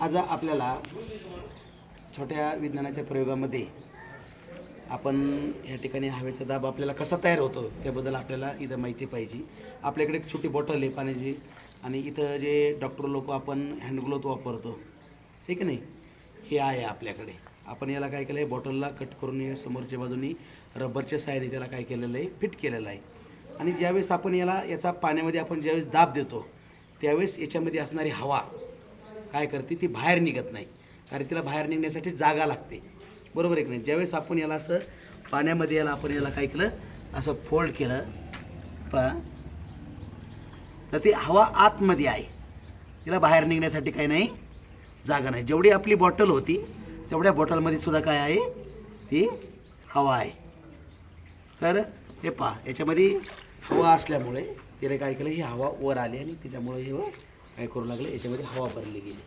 आज आपल्याला छोट्या विज्ञानाच्या प्रयोगामध्ये आपण या ठिकाणी हवेचा दाब आपल्याला कसा तयार होतो त्याबद्दल आपल्याला इथं माहिती पाहिजे. आपल्याकडे एक छोटी बॉटल आहे पाण्याची आणि इथं जे डॉक्टर लोक आपण हँडग्लोव्ह वापरतो ठीक आहे नाही, हे आहे आपल्याकडे. आपण याला काय केलं आहे, बॉटलला कट करून या समोरच्या बाजूनी रबरच्या साईडने त्याला काय केलेलं आहे, फिट केलेलं आहे. आणि ज्यावेळेस आपण याचा पाण्यामध्ये आपण ज्यावेळेस दाब देतो त्यावेळेस याच्यामध्ये असणारी हवा काय करते, ती बाहेर निघत नाही, कारण तिला बाहेर निघण्यासाठी जागा लागते, बरोबर आहे की नाही. ज्यावेळेस आपण याला असं पाण्यामध्ये आपण याला काय केलं, असं फोल्ड केलं तर ती हवा आतमध्ये आहे, तिला बाहेर निघण्यासाठी काही नाही, जागा नाही. जेवढी आपली बॉटल होती तेवढ्या बॉटलमध्ये सुद्धा काय आहे, ती हवा आहे. तर हे पहा, याच्यामध्ये हवा असल्यामुळे तिने काय केलं, ही हवा वर आली आणि त्याच्यामुळे हे काय करू लागले, याच्यामध्ये हवा भरली गेली.